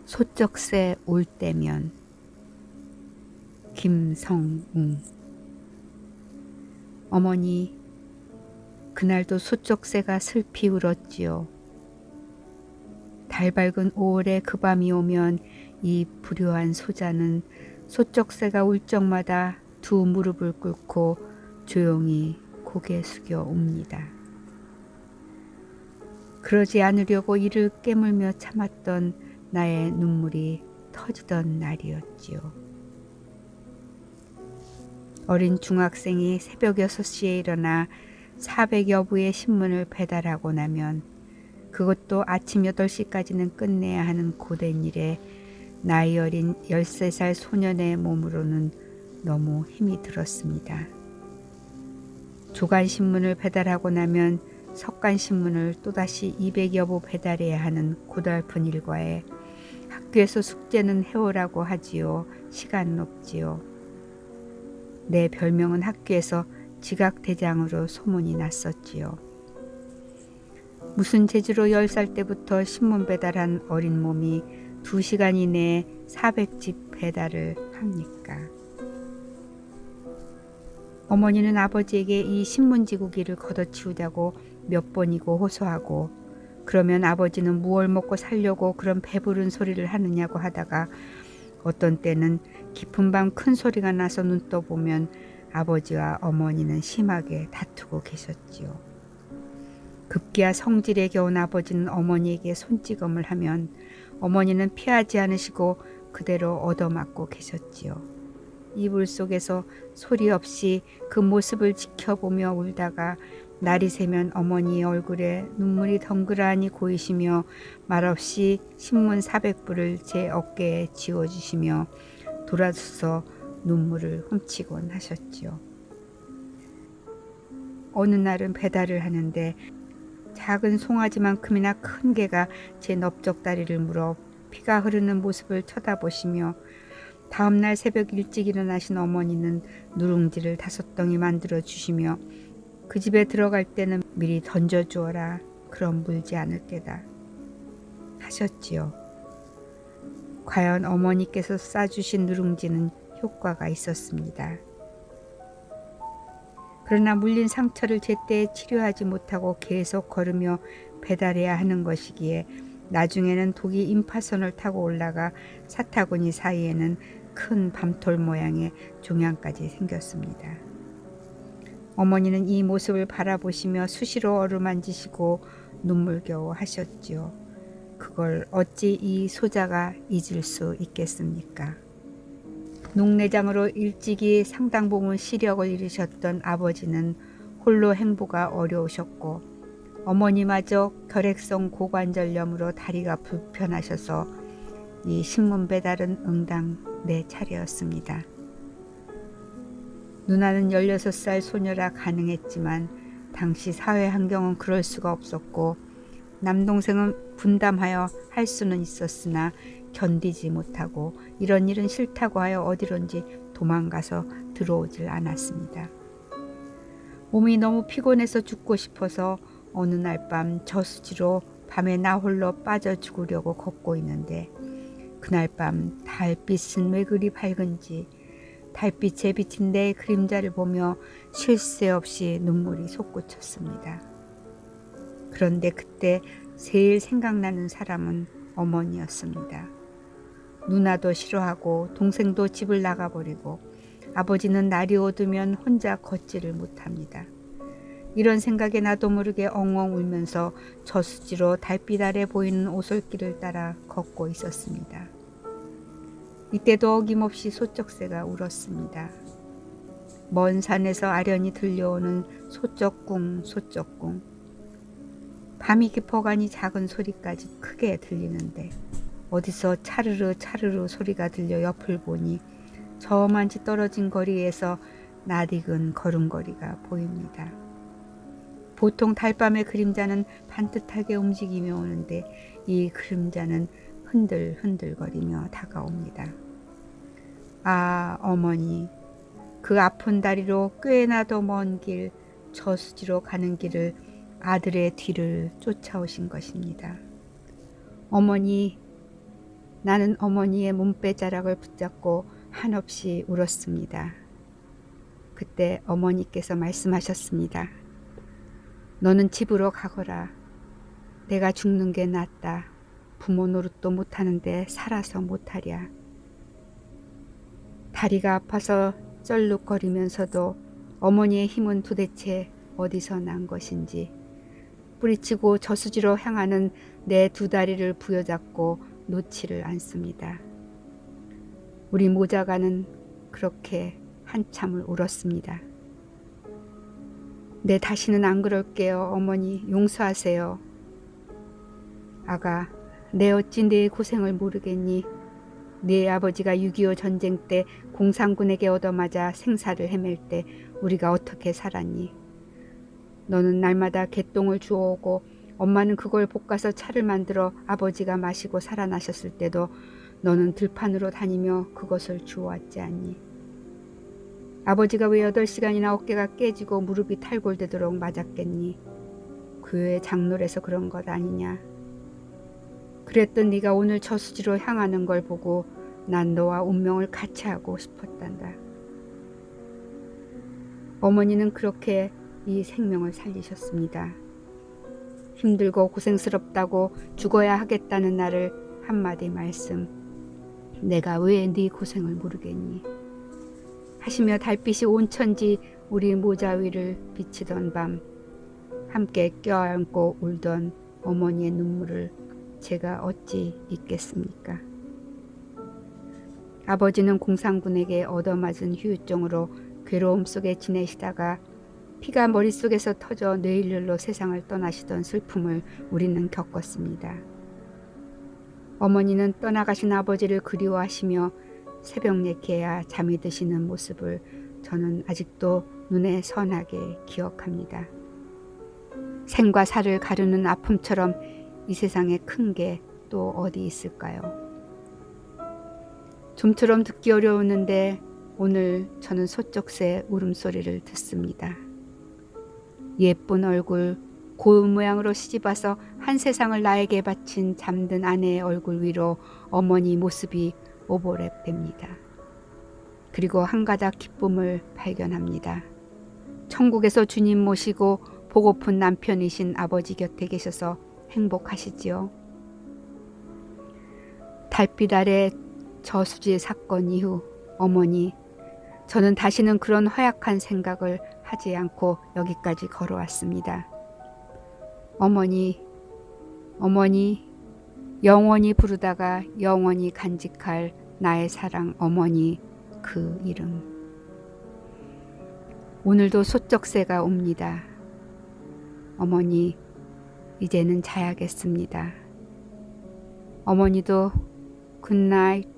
소쩍새 올 때면. 김성웅. 어머니, 그날도 소쩍새가 슬피 울었지요. 달 밝은 5월의 그 밤이 오면 이 불효한 소자는 소쩍새가 울 적마다 두 무릎을 꿇고 조용히 고개 숙여 옵니다. 그러지 않으려고 이를 깨물며 참았던 나의 눈물이 터지던 날이었지요. 어린 중학생이 새벽 6시에 일어나 400여 부의 신문을 배달하고 나면 그것도 아침 8시까지는 끝내야 하는 고된 일에 나이 어린 13살 소년의 몸으로는 너무 힘이 들었습니다. 조간신문을 배달하고 나면 석간신문을 또다시 200여 부 배달해야 하는 고달픈 일과에 학교에서 숙제는 해오라고 하지요. 시간은 없지요. 내 별명은 학교에서 지각대장으로 소문이 났었지요. 무슨 재주로 10살 때부터 신문 배달한 어린 몸이 2시간 이내에 400집 배달을 합니까? 어머니는 아버지에게 이 신문지구기를 걷어치우자고 몇 번이고 호소하고, 그러면 아버지는 무얼 먹고 살려고 그런 배부른 소리를 하느냐고 하다가 어떤 때는 깊은 밤 큰 소리가 나서 눈 떠보면 아버지와 어머니는 심하게 다투고 계셨지요. 급기야 성질에 겨운 아버지는 어머니에게 손찌검을 하면 어머니는 피하지 않으시고 그대로 얻어맞고 계셨지요. 이불 속에서 소리 없이 그 모습을 지켜보며 울다가 날이 새면 어머니의 얼굴에 눈물이 덩그러니 고이시며 말없이 신문 400부를 제 어깨에 지워주시며 돌아서서 눈물을 훔치곤 하셨지요. 어느 날은 배달을 하는데 작은 송아지만큼이나 큰 개가 제 넓적다리를 물어 피가 흐르는 모습을 쳐다보시며 다음날 새벽 일찍 일어나신 어머니는 누룽지를 5덩이 만들어 주시며 그 집에 들어갈 때는 미리 던져주어라. 그럼 물지 않을 게다 하셨지요. 과연 어머니께서 싸주신 누룽지는 효과가 있었습니다. 그러나 물린 상처를 제때 치료하지 못하고 계속 걸으며 배달해야 하는 것이기에 나중에는 독이 임파선을 타고 올라가 사타구니 사이에는 큰 밤톨 모양의 종양까지 생겼습니다. 어머니는 이 모습을 바라보시며 수시로 어루만지시고 눈물겨워 하셨지요. 그걸 어찌 이 소자가 잊을 수 있겠습니까? 농내장으로 일찍이 상당 부분 시력을 잃으셨던 아버지는 홀로 행보가 어려우셨고 어머니마저 결핵성 고관절염으로 다리가 불편하셔서 이 신문 배달은 응당 내 차례였습니다. 누나는 16살 소녀라 가능했지만 당시 사회 환경은 그럴 수가 없었고 남동생은 분담하여 할 수는 있었으나 견디지 못하고 이런 일은 싫다고 하여 어디론지 도망가서 들어오질 않았습니다. 몸이 너무 피곤해서 죽고 싶어서 어느 날 밤 저수지로 밤에 나 홀로 빠져 죽으려고 걷고 있는데 그날 밤 달빛은 왜 그리 밝은지 달빛에 비친 내 그림자를 보며 쉴 새 없이 눈물이 솟구쳤습니다. 그런데 그때 제일 생각나는 사람은 어머니였습니다. 누나도 싫어하고 동생도 집을 나가버리고 아버지는 날이 어두면 혼자 걷지를 못합니다. 이런 생각에 나도 모르게 엉엉 울면서 저수지로 달빛 아래 보이는 오솔길을 따라 걷고 있었습니다. 이때도 어김없이 소쩍새가 울었습니다. 먼 산에서 아련히 들려오는 소쩍궁 소쩍궁. 밤이 깊어가니 작은 소리까지 크게 들리는데 어디서 차르르 차르르 소리가 들려 옆을 보니 저만치 떨어진 거리에서 낯익은 걸음걸이가 보입니다. 보통 달밤의 그림자는 반듯하게 움직이며 오는데 이 그림자는 흔들흔들거리며 다가옵니다. 아, 어머니, 그 아픈 다리로 꽤나 더 먼 길 저수지로 가는 길을 아들의 뒤를 쫓아오신 것입니다. 어머니, 나는 어머니의 몸빼자락을 붙잡고 한없이 울었습니다. 그때 어머니께서 말씀하셨습니다. 너는 집으로 가거라. 내가 죽는 게 낫다. 부모 노릇도 못하는데 살아서 못하랴. 다리가 아파서 쩔룩거리면서도 어머니의 힘은 도대체 어디서 난 것인지 뿌리치고 저수지로 향하는 내 두 다리를 부여잡고 놓지를 않습니다. 우리 모자가는 그렇게 한참을 울었습니다. 네, 다시는 안 그럴게요. 어머니 용서하세요. 아가, 내 어찌 네 고생을 모르겠니? 네 아버지가 6.25 전쟁 때 공산군에게 얻어맞아 생사를 헤맬 때 우리가 어떻게 살았니? 너는 날마다 개똥을 주워오고 엄마는 그걸 볶아서 차를 만들어 아버지가 마시고 살아나셨을 때도 너는 들판으로 다니며 그것을 주워왔지 않니? 아버지가 왜 8시간이나 어깨가 깨지고 무릎이 탈골되도록 맞았겠니? 교회 장로라서 그런 것 아니냐? 그랬던 네가 오늘 저수지로 향하는 걸 보고 난 너와 운명을 같이 하고 싶었단다. 어머니는 그렇게 이 생명을 살리셨습니다. 힘들고 고생스럽다고 죽어야 하겠다는 나를 한마디 말씀. 내가 왜 네 고생을 모르겠니? 하시며 달빛이 온 천지 우리 모자 위를 비치던 밤 함께 껴안고 울던 어머니의 눈물을 제가 어찌 잊겠습니까? 아버지는 공산군에게 얻어맞은 후유증으로 괴로움 속에 지내시다가 피가 머릿속에서 터져 뇌일렬로 세상을 떠나시던 슬픔을 우리는 겪었습니다. 어머니는 떠나가신 아버지를 그리워하시며 새벽녘에야 잠이 드시는 모습을 저는 아직도 눈에 선하게 기억합니다. 생과 사를 가르는 아픔처럼 이 세상에 큰 게 또 어디 있을까요? 좀처럼 듣기 어려웠는데 오늘 저는 소쩍새 울음소리를 듣습니다. 예쁜 얼굴, 고운 모양으로 시집와서 한 세상을 나에게 바친 잠든 아내의 얼굴 위로 어머니 모습이 오버랩됩니다. 그리고 한 가닥 기쁨을 발견합니다. 천국에서 주님 모시고 보고픈 남편이신 아버지 곁에 계셔서 행복하시지요. 달빛 아래 저수지 사건 이후 어머니, 저는 다시는 그런 허약한 생각을 하지 않고 여기까지 걸어왔습니다. 어머니, 어머니, 영원히 부르다가 영원히 간직할 나의 사랑 어머니, 그 이름. 오늘도 소쩍새가 옵니다. 어머니, 이제는 자야겠습니다. 어머니도 굿나잇.